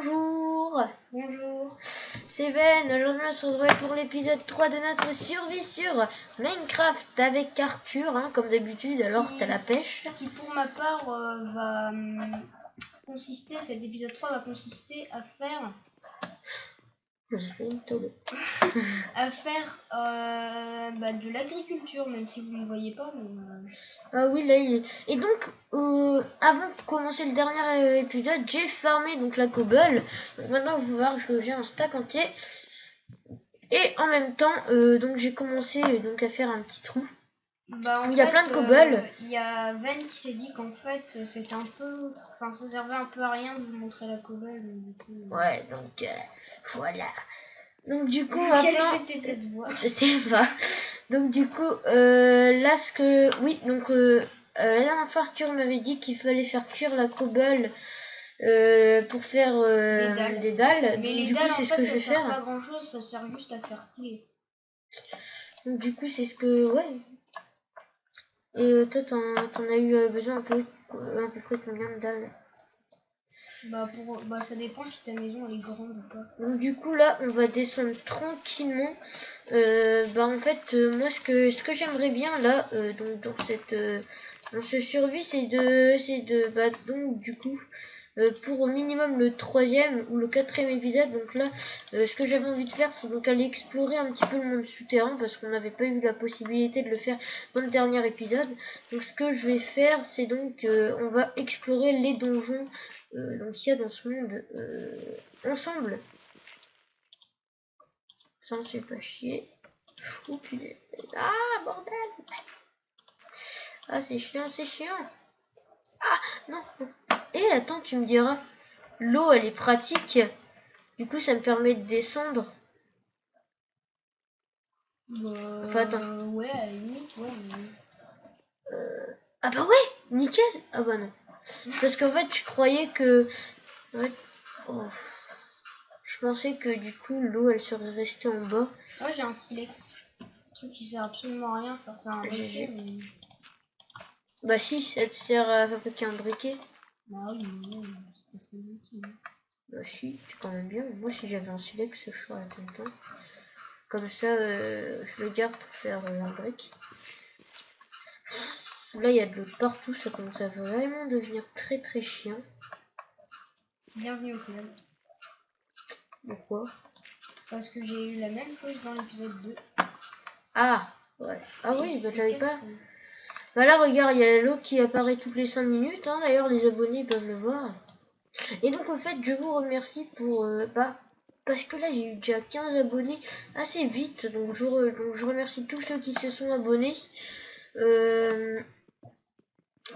Bonjour. Bonjour. C'est Ben. Aujourd'hui on se retrouve pour l'épisode 3 de notre survie sur Minecraft avec Arthur, comme d'habitude. Alors t'as la pêche. Qui pour ma part va consister, cet épisode 3 va consister à faire... J'ai fait une taupe. à faire de l'agriculture, même si vous ne me voyez pas. Mais, Ah oui, là il est. Et donc, avant de commencer le dernier épisode, j'ai farmé donc la cobble. Donc maintenant, vous voir, j'ai un stack entier. Et en même temps, donc j'ai commencé donc à faire un petit trou. Il y a plein de cobble. Il y a Ven qui s'est dit qu'en fait c'était un peu, enfin ça servait un peu à rien de vous montrer la cobble. Du coup, ouais, donc voilà. Donc du coup, quelle maintenant, était cette voix? je sais pas. Donc du coup, là ce que, oui, donc la dernière fois Arthur m'avait dit qu'il fallait faire cuire la cobble pour faire des dalles. Mais donc, les du dalles coup, c'est en ce que fait je vais ça sert faire. pas à grand chose, ça sert juste à faire scier. Donc du coup, c'est ce que, ouais. Et toi, t'en as eu besoin à peu près combien de dalles? Ça dépend si ta maison elle est grande ou pas. Donc du coup là on va descendre tranquillement. En fait moi ce que j'aimerais bien là donc dans ce survie c'est de donc du coup pour au minimum le 3e ou le 4e épisode. Donc là ce que j'avais envie de faire c'est donc aller explorer un petit peu le monde souterrain parce qu'on n'avait pas eu la possibilité de le faire dans le dernier épisode. Donc ce que je vais faire c'est donc on va explorer les donjons donc il y a dans ce monde ensemble. Ça on se fait pas chier. Oh putain. Ah bordel. Ah c'est chiant, c'est chiant. Ah non. Et attends, tu me diras, l'eau elle est pratique. Du coup ça me permet de descendre. Enfin attends. Ouais, à la limite, ouais. Ah bah ouais, nickel. Ah bah non. Parce qu'en fait je croyais que... Ouais. Oh. Je pensais que du coup l'eau elle serait restée en bas. Moi j'ai un silex. Un truc qui sert absolument à rien pour faire un briquet. Mais... Bah si, ça te sert à fabriquer un briquet. Bah oui, mais c'est pas très utile. Bah si, c'est quand même bien. Moi si j'avais un silex, je serais content. Comme ça, je le garde pour faire un brick. Là, il y a de l'eau partout, ça commence à vraiment devenir très très chiant. Bienvenue au club. Pourquoi? Parce que j'ai eu la même chose dans l'épisode 2. Ah, ouais. Ah et oui, bah j'avais pas. Casse-couille. Bah là, regarde, il y a l'eau qui apparaît toutes les 5 minutes. D'ailleurs, les abonnés peuvent le voir. Et donc, en fait, je vous remercie pour... parce que là, j'ai eu déjà 15 abonnés assez vite. Donc, je remercie tous ceux qui se sont abonnés.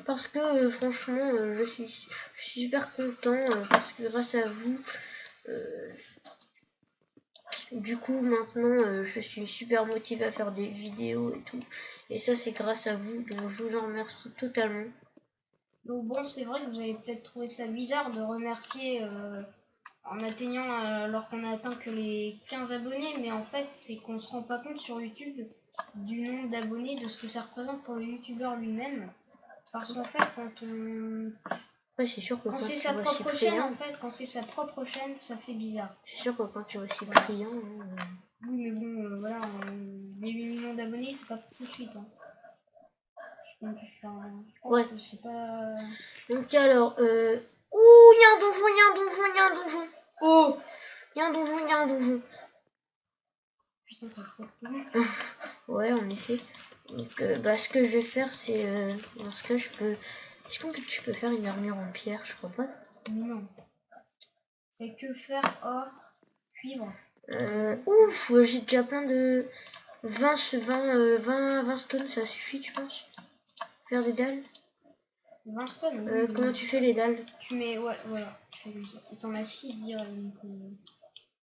Parce que franchement je suis super content parce que grâce à vous du coup maintenant je suis super motivé à faire des vidéos et tout, et ça c'est grâce à vous, donc je vous en remercie totalement. Donc bon, c'est vrai que vous avez peut-être trouvé ça bizarre de remercier en atteignant alors qu'on a atteint que les 15 abonnés, mais en fait c'est qu'on se rend pas compte sur YouTube du nombre d'abonnés, de ce que ça représente pour le youtubeur lui-même. Parce qu'en fait Ouais, c'est sûr que quand quand c'est tu sa vois propre Cyprien, chaîne, en fait, quand c'est sa propre chaîne, ça fait bizarre. c'est sûr que quand tu vois Cyprien Oui, mais bon, voilà, les 8 millions d'abonnés, c'est pas pour tout de suite. Je pense que c'est pas... Donc alors, ouh, il y a un donjon, il y a un donjon, il y a un donjon. Oh, il y a un donjon, il y a un donjon. Putain, t'as trop de... Ouais, en effet. Donc, ce que je vais faire, c'est... Est-ce que je peux... Est-ce que tu peux faire une armure en pierre? Je crois pas. Mais non. Et que faire or, cuivre? Ouf, j'ai déjà plein de... 20 stones, ça suffit, tu penses? Faire des dalles? 20 stones, oui. Comment tu fais les dalles? Tu mets... Ouais, voilà. Tu fais comme ça. Et t'en as 6, dirais. Donc,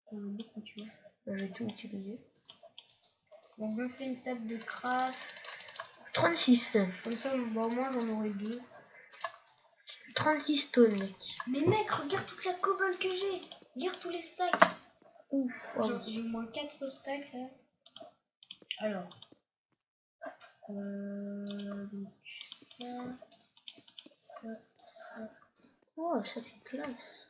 t'en as beaucoup, tu vois. Je vais tout utiliser. Donc, je me fais une table de craft. 36. Comme ça, bah, au moins, j'en aurai 2. 36 stones, mec. Mais mec, regarde toute la cobble que j'ai. Regarde tous les stacks. Ouf. Oh. J'ai au moins 4 stacks, là. Alors. Donc, ça. Oh, ça fait classe.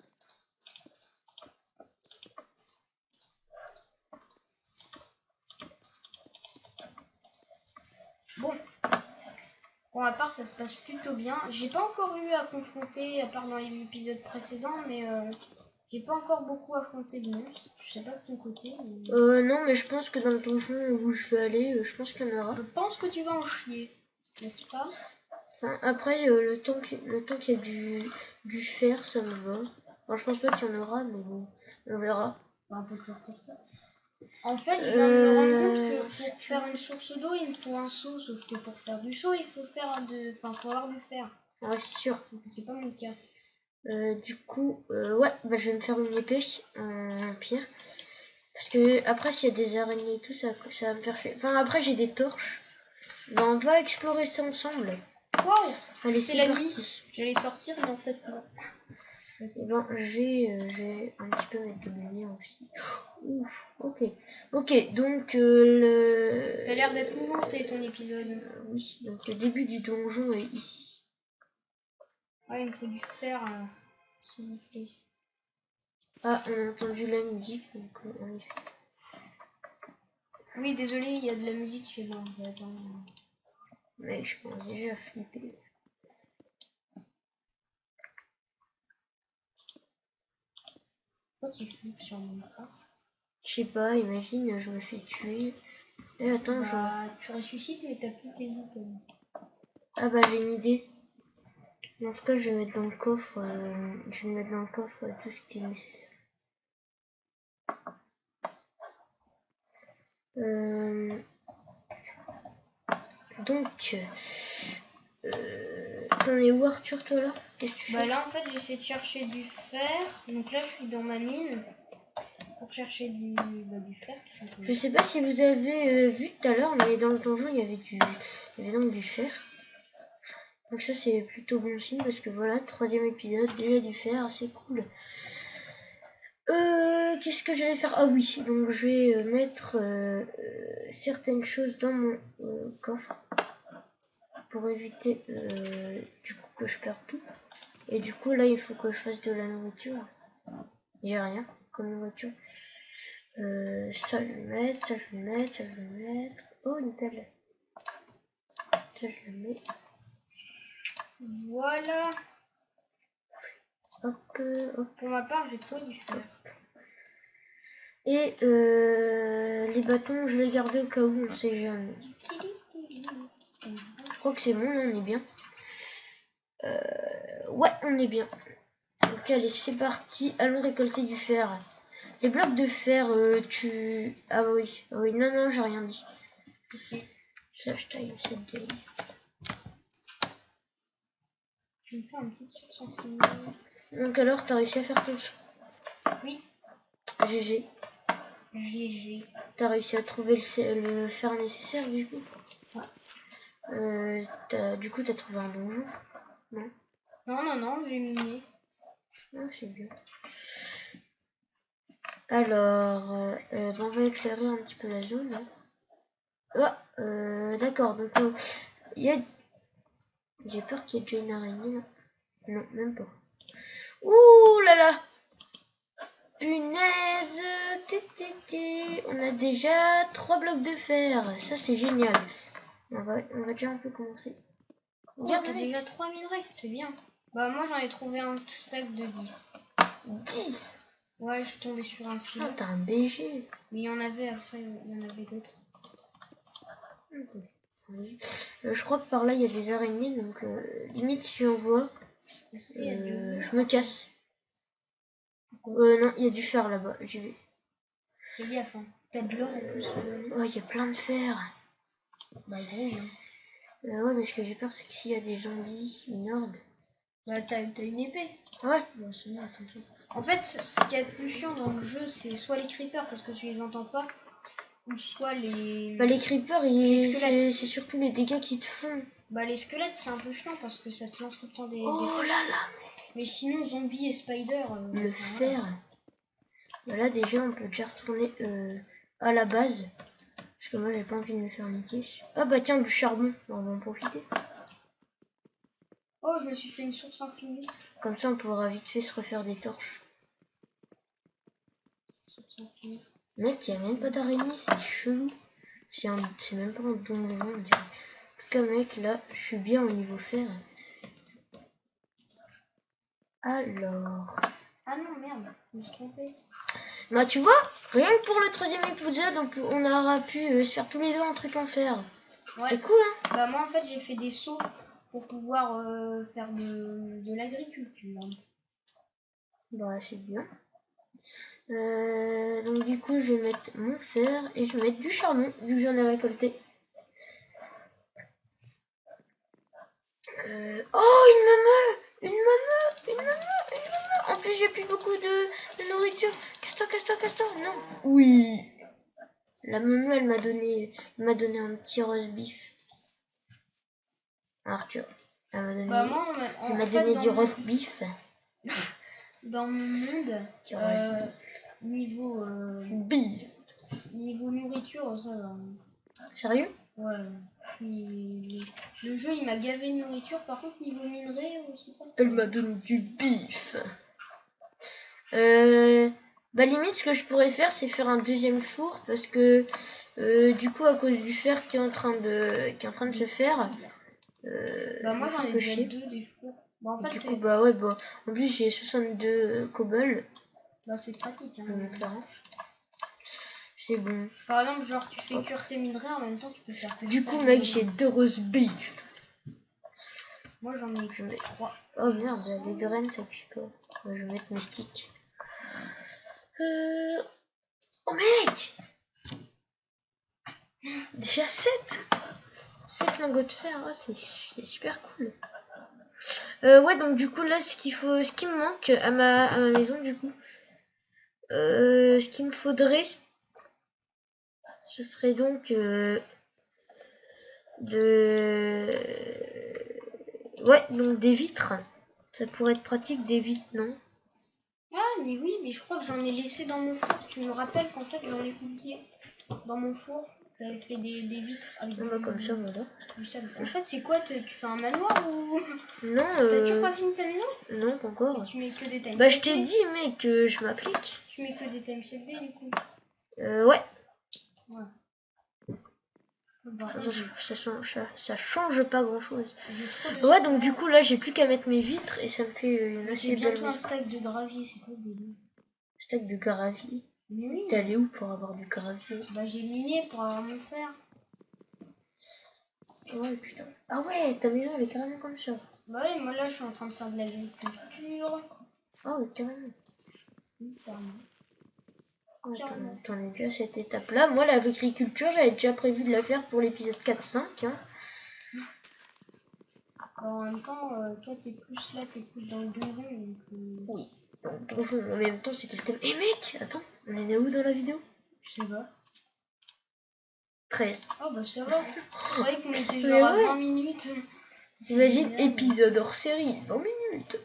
Bon, pour ma part, ça se passe plutôt bien. J'ai pas encore eu à confronter, à part dans les épisodes précédents, mais j'ai pas encore beaucoup affronté de monstres. Je sais pas de ton côté. Mais... Non, mais je pense que dans le donjon où je vais aller, je pense qu'il y en aura. Je pense que tu vas en chier, n'est-ce pas? Enfin, après, le temps qu'il y a du fer, ça me va. Enfin, je pense pas qu'il y en aura, mais bon, on verra. On peut toujours tester. En fait, je viens de me rendre compte que pour faire une source d'eau, il me faut un seau, sauf que pour faire du seau, il faut faut avoir du fer. Ouais, c'est sûr. Donc c'est pas mon cas. Du coup, ouais, bah, je vais me faire une épée en pierre. Parce que après, s'il y a des araignées et tout, ça va me faire chier. Enfin, après, j'ai des torches. Bah, on va explorer ça ensemble. Waouh! Allez, C'est c'est la parti. nuit. J'allais sortir, mais en fait, non. Et ben, je vais un petit peu mettre de lumière aussi. Ouf, ok. Ok, donc le... Ça a l'air d'être mouvementé ton épisode. Oui, donc le début du donjon est ici. Ouais, il me faut du fer, s'il vous plaît. Ah, on a entendu la musique, donc en effet. Oui, désolé, il y a de la musique chez moi. Mais je pense déjà flipper. Pourquoi tu flippes sur mon écran? Je sais pas, imagine, je me fais tuer. Et attends, Tu ressuscites, mais t'as plus tes items. Ah bah j'ai une idée. En tout cas, je vais mettre dans le coffre, tout ce qui est nécessaire. Donc, t'en es où Arthur, toi là? Qu'est-ce que tu fais? Bah là, en fait, j'essaie de chercher du fer. Donc là, je suis dans ma mine pour chercher du fer. Je sais pas si vous avez vu tout à l'heure, mais dans le donjon, il y avait donc du fer. Donc ça, c'est plutôt bon signe parce que voilà, 3e épisode, déjà du fer, c'est cool. Qu'est-ce que j'allais faire? Ah oui, donc je vais mettre certaines choses dans mon coffre pour éviter du coup que je perde tout. Et du coup là il faut que je fasse de la nourriture. J'ai rien comme nourriture. Ça je vais mettre, ça je vais mettre, ça je vais mettre. Oh nickel. Ça je le mets. Voilà. Hop, hop. Pour ma part, j'ai trouvé du fer. Et les bâtons je vais garder au cas où, on sait jamais. Je crois que c'est bon, là, on est bien. Ouais, on est bien. Donc allez, c'est parti. Allons récolter du fer. Les blocs de fer, Ah oui, non, j'ai rien dit. Ok. Ça, je taille cette taille. Je vais me faire un petit truc sans finir. Donc alors, t'as réussi à faire ton son? Oui. GG. GG. T'as réussi à trouver le fer nécessaire du coup? Ouais. Du coup, t'as trouvé un donjon? Non? Non, j'ai miné. Ah, c'est bien. Alors, on va éclairer un petit peu la zone. Hein. Ah, d'accord, donc il y a... J'ai peur qu'il y ait déjà une araignée là. Non, même pas. Ouh là là! Punaise! On a déjà 3 blocs de fer. Ça, c'est génial. On va déjà un peu commencer. Regarde, t'as déjà 3 minerais, c'est bien. Bah, moi j'en ai trouvé un stack de 10. 10? Ouais, je suis tombée sur un fil. Ah, t'as un BG. Mais il y en avait après, il y en avait d'autres. Je crois que par là il y a des araignées, donc limite si on voit, je me casse. Non, il y a du fer là-bas, j'y vais. Fais gaffe, hein. T'as de l'or en plus. Oh, il y a plein de fer. Bah, gros, hein. Ouais, mais ce que j'ai peur, c'est que s'il y a des zombies, une horde. Bah, t'as une épée. Ouais. Bon, c'est bon, t'inquiète. En fait, ce qui est le plus chiant dans le jeu, c'est soit les creepers parce que tu les entends pas, ou soit les. Bah, les creepers, c'est surtout les dégâts qu'ils te font. Bah, les squelettes, c'est un peu chiant parce que ça te lance tout le temps des. Oh là là, mais sinon, zombies et spider. Le fer. Voilà, déjà, on peut déjà retourner à la base. Parce que moi, j'ai pas envie de me faire niquer. Ah bah tiens, du charbon. On va en profiter. Oh, je me suis fait une source infinie. Comme ça, on pourra vite fait se refaire des torches. Source infinie. Mec, il n'y a même pas d'araignée, c'est chelou. C'est même pas un donjon, on dirait. cas, mec, là, je suis bien au niveau fer. Alors... Ah non, merde, je me suis trompée. Bah, tu vois, rien que pour le 3e épisode, on aura pu se faire tous les deux un truc en fer. Ouais. C'est cool, hein. Bah, moi, en fait, j'ai fait des sauts pour pouvoir faire de l'agriculture. Bah, c'est bien. Donc, du coup, je vais mettre mon fer et je vais mettre du charbon, vu que j'en ai récolté. Oh, une maman. En plus, j'ai plus beaucoup de nourriture. Casse-toi. Non. Oui. La maman, elle m'a donné un petit roast beef. Arthur, elle m'a donné, Bah, moi, elle m'a en fait, donné dans du mon- roast beef. dans mon monde, Du roast niveau beef. niveau nourriture, ça va. Sérieux? Ouais. Le jeu, il m'a gavé de nourriture. Par contre, niveau minerai, je sais pas. Elle m'a donné du beef. Bah limite, ce que je pourrais faire, c'est faire un 2e four parce que du coup, à cause du fer qui est en train de se faire. Bah, moi, j'en ai déjà chier. 2 des fours. Bah, en fait, Du c'est coup, bah ouais, bah en plus j'ai 62 cobble. bah, c'est pratique. Hein. Je vais en faire un. C'est bon. Par exemple, genre, tu fais cuire tes minerais en même temps, tu peux faire. Du coup, mec, j'ai 2 roast beef. Moi, j'en ai que 3. Oh merde, les graines ça cuit pas. Je vais mettre mes sticks. Oh mec, déjà 7 lingots de fer, oh, c'est super cool. Ouais, donc du coup là, ce qui me manque à ma maison, du coup, ce qu'il me faudrait, ce serait donc ouais, donc des vitres. Ça pourrait être pratique, des vitres, non? Ah, mais oui, mais je crois que j'en ai laissé dans mon four. Tu me rappelles qu'en fait, j'en ai oublié dans mon four. J'avais fait des vitres avec Comme ça, voilà. du sable. En fait, c'est quoi? Tu fais un manoir ou... Non, T'as toujours pas fini ta maison? Non, pas encore. Et tu mets que des time Bah, je t'ai dit, mec, que je m'applique. Tu mets que des time CFD du coup? Ouais. Bah, Ça change pas grand chose. Ouais, donc du coup là j'ai plus qu'à mettre mes vitres et ça me fait une assez belle bientôt un stack de gravier, c'est quoi ce délire? Stack de gravier. Mais oui. T'es allé où pour avoir du gravier? Bah j'ai miné pour avoir mon fer. Ouais putain. Ah ouais, ta maison elle est carrément comme ça. Bah ouais, moi là je suis en train de faire de l'agriculture. Ah ouais, carrément. Carrément. Ouais, t'en es déjà à cette étape là. Moi l'agriculture j'avais déjà prévu de la faire pour l'épisode 4-5 hein. Alors, en même temps, toi t'es plus là, t'es plus dans le donjon donc... Oui, dans le donjon, en même temps c'était le thème. Eh mec, attends, on est où dans la vidéo? Je sais pas. 13. Oh bah ça va. Je croyais qu'on était Mais genre à ouais. 20 minutes. T'imagines, épisode hors série, 20 minutes.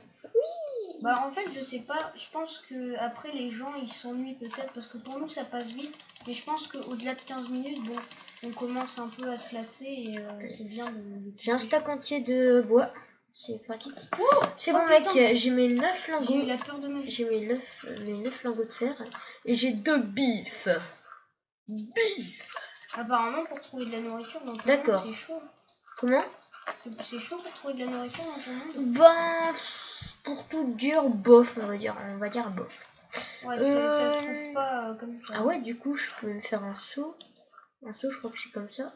Bah en fait je sais pas, je pense que après les gens ils s'ennuient peut-être parce que pour nous ça passe vite, mais je pense qu'au-delà de 15 minutes, bon, on commence un peu à se lasser et c'est bien de... J'ai un stack entier de bois, c'est pratique. C'est bon putain. mec, j'ai mes 9 lingots. J'ai eu la peur de ma vie. J'ai mes 9 lingots de fer et j'ai 2 bifs. Bif. Apparemment pour trouver de la nourriture dans ton D'accord. monde c'est chaud. Comment? C'est chaud pour trouver de la nourriture dans ton monde? Ben, pour tout dire, bof, on va dire bof. Ouais, ça se trouve pas comme ça. Ah ouais, du coup, je peux me faire un saut. Un saut, je crois que c'est comme ça.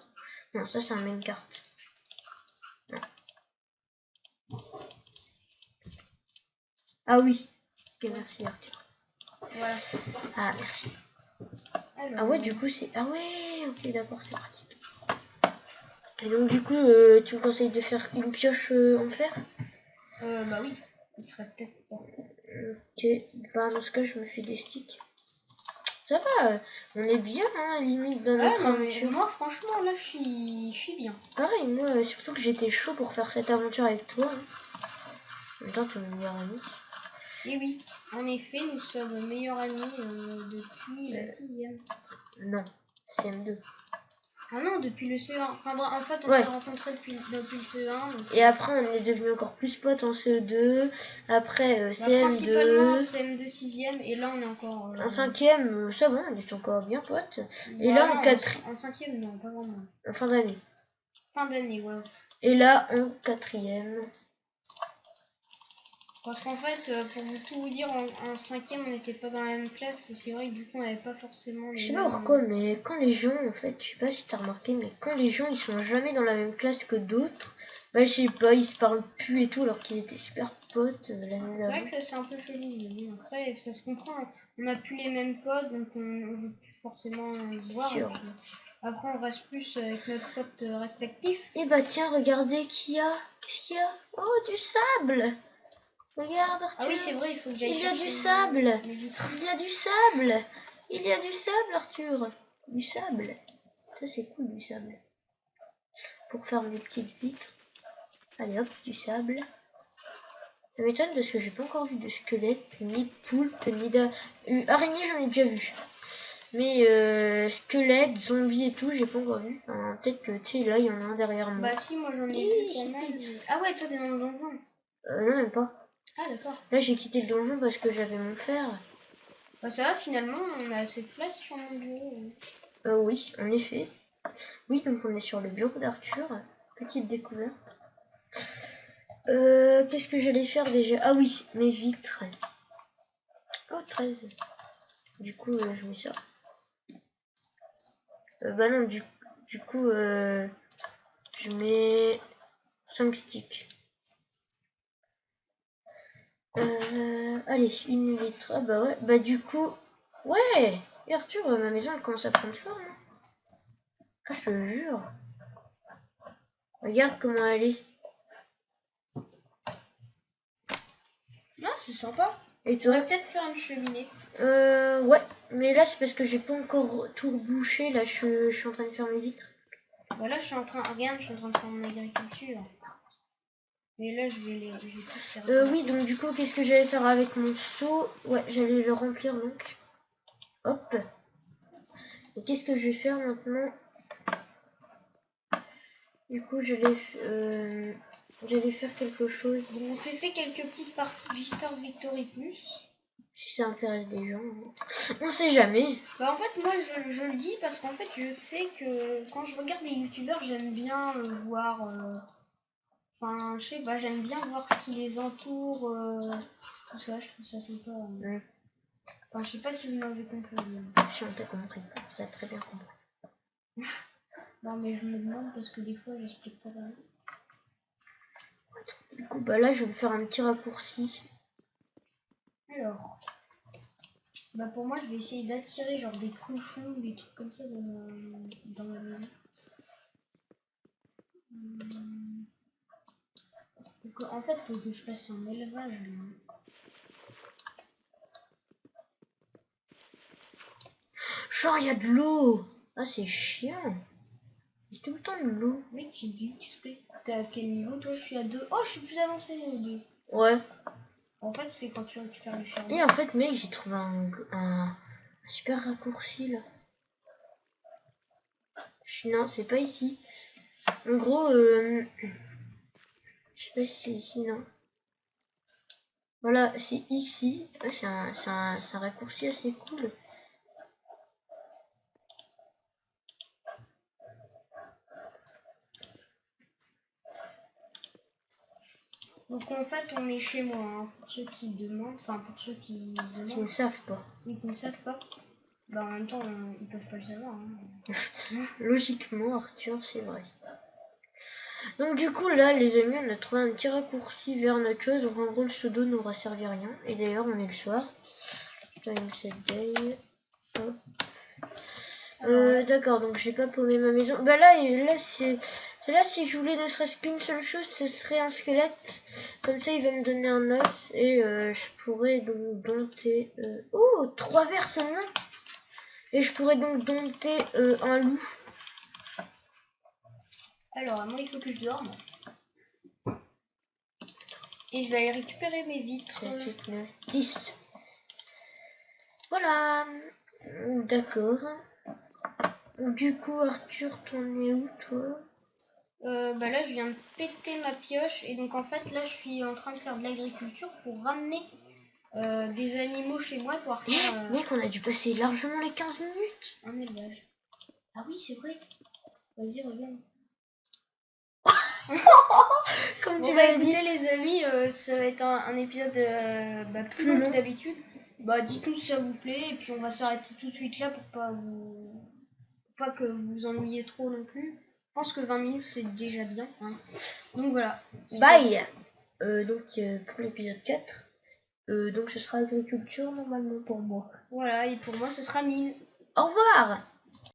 Non, ça, c'est un main carte. Non. Ah oui. Ok, merci Arthur. Voilà. Ah, merci. Alors, Ah ouais, du coup, c'est... Ah ouais, ok, d'accord, c'est pratique. Et donc, du coup, tu me conseilles de faire une pioche en fer? bah oui, il serait peut-être temps. Ok, bah dans ce cas, je me fais des sticks. Ça va, on est bien, hein, limite dans notre aventure. Moi, franchement, là, je suis bien. Pareil, moi, surtout que j'étais chaud pour faire cette aventure avec toi. Hein. En même temps, tu es mon meilleur ami. Et oui, en effet, nous sommes meilleurs amis depuis la 6ème. Non, CM2. Ah non, depuis le CE1. Enfin, en fait, on s'est rencontrés depuis le CE1. Donc... Et après, on est devenus encore plus potes en CE2. Après, CM2. Principalement CM2 6ème. Et là, on est encore... En 5ème, ça va, on est encore bien potes. Et Bah là, non, en 4ème. En 5ème, non, pas vraiment. En fin d'année. fin d'année, ouais. Et là, en 4e. Parce qu'en fait, pour tout vous dire, en 5e, on n'était pas dans la même classe. Et c'est vrai que du coup, on n'avait pas forcément les Je sais mêmes... pas pourquoi, mais quand les gens, en fait, je sais pas si t'as remarqué, mais quand les gens, ils sont jamais dans la même classe que d'autres, bah, je sais pas, ils se parlent plus et tout, alors qu'ils étaient super potes l'année C'est vrai d'avant. que ça, c'est un peu chelou. Mais bon, après, ça se comprend. On n'a plus les mêmes codes, donc on ne veut plus forcément se voir. Sûr. Et puis, après, on reste plus avec notre pote respectif. Et bah tiens, regardez qu'il y a. Qu'est-ce qu'il y a? Oh, du sable! Regarde, Arthur. Ah oui, c'est vrai, il faut que j'aille Il y a chercher du sable. mes vitres. Il y a du sable. Il y a du sable, Arthur. Du sable. Ça, c'est cool, du sable. Pour faire mes petites vitres. Allez, hop, du sable. Ça m'étonne parce que j'ai pas encore vu de squelette, ni de poulpe, ni d'araignée, j'en ai déjà vu. Mais squelette, zombie et tout, j'ai pas encore vu. Enfin, peut-être que, tu sais, là, il y en a un derrière moi. Bah si, moi j'en ai vu pas mal. Ah ouais, toi t'es dans le donjon. Non, même pas. Ah d'accord. Là, j'ai quitté le donjon parce que j'avais mon fer. Bah ça va, finalement, on a assez de place sur mon bureau. Oui, en effet. Oui, donc on est sur le bureau d'Arthur. Petite découverte. Qu'est-ce que j'allais faire déjà? Ah oui, mes vitres. Oh, 13. Du coup, je mets ça. Bah non, du coup, je mets 5 sticks. Allez, une vitre. Ah bah ouais, bah du coup... Ouais. Et Arthur, ma maison, elle commence à prendre forme. Ah, je te jure. Regarde comment elle est. Ah, c'est sympa. Et On toi? pourrait peut-être faire une cheminée. Ouais. Mais là, c'est parce que j'ai pas encore tout rebouché. Là, je suis en train de faire mes vitres. Bah là, je suis en train... Regarde, je suis en train de faire mon agriculture. Mais là, je vais tout faire. Oui, donc du coup, qu'est-ce que j'allais faire avec mon seau? Ouais, j'allais le remplir donc. Hop. Et qu'est-ce que je vais faire maintenant? Du coup, j'allais faire quelque chose. Donc on s'est fait quelques petites parties de Stars Victory Plus. Si ça intéresse des gens. On sait jamais. Bah en fait, moi, je le dis parce qu'en fait, je sais que quand je regarde des youtubeurs, j'aime bien voir... Enfin, je sais pas, j'aime bien voir ce qui les entoure, tout ça, je trouve ça sympa. Enfin, je sais pas si vous m'avez compris. Si on t'a compris, ça a très bien compris. Non, mais je me demande parce que des fois, j'explique pas ça. Du coup, bah là, je vais faire un petit raccourci. Alors, bah pour moi, je vais essayer d'attirer genre des cochons ou des trucs comme ça dans ma maison. Donc, en fait, faut que je fasse un élevage. Genre, il y a de l'eau. Ah, c'est chiant. Il y a tout le temps de l'eau. Mec, j'ai du XP. T'es à quel niveau toi? Je suis à 2. Oh, je suis plus avancé au 2. Ouais. En fait, c'est quand tu récupères du charbon. Et en fait, mec, j'ai trouvé un super raccourci là. Non, c'est pas ici. En gros, je sais pas si c'est ici, non. Voilà, c'est ici. Ouais, c'est un raccourci assez cool. Donc en fait, on est chez moi, hein, pour ceux qui demandent, enfin pour ceux qui demandent. Qui ne savent pas. Oui, qui ne savent pas. Bah en même temps, ils peuvent pas le savoir. Hein. Logiquement, Arthur, c'est vrai. Donc du coup, là, les amis, on a trouvé un petit raccourci vers notre chose. Donc en gros, le pseudo n'aura servi à rien. Et d'ailleurs, on est le soir. Time set day. Hop. D'accord, donc j'ai pas paumé ma maison. Bah là, là, si je voulais ne serait-ce qu'une seule chose, ce serait un squelette. Comme ça, il va me donner un os et je pourrais donc dompter. Oh, 3 vers seulement. Et je pourrais donc dompter un loup. Alors, moi, il faut que je dorme. Et je vais aller récupérer mes vitres. 7, 8, 9, 10. Voilà. D'accord. Du coup, Arthur, t'en es où, toi? Bah là, je viens de péter ma pioche. Et donc, en fait, là, je suis en train de faire de l'agriculture pour ramener des animaux chez moi pour faire... Mec, on a dû passer largement les 15 minutes. Un élevage. Ah oui, c'est vrai. Vas-y, regarde. Comme Bon tu bah l'avais dit. écoutez les amis, ça va être un épisode plus Plus long long. que d'habitude. Bah dites-nous si ça vous plaît et puis on va s'arrêter tout de suite là pour pas que vous vous ennuyiez trop non plus. Je pense que 20 minutes c'est déjà bien. Hein. Donc voilà. Bye. Pour l'épisode 4. Donc ce sera agriculture normalement pour moi. Voilà, et pour moi ce sera mine. Au revoir.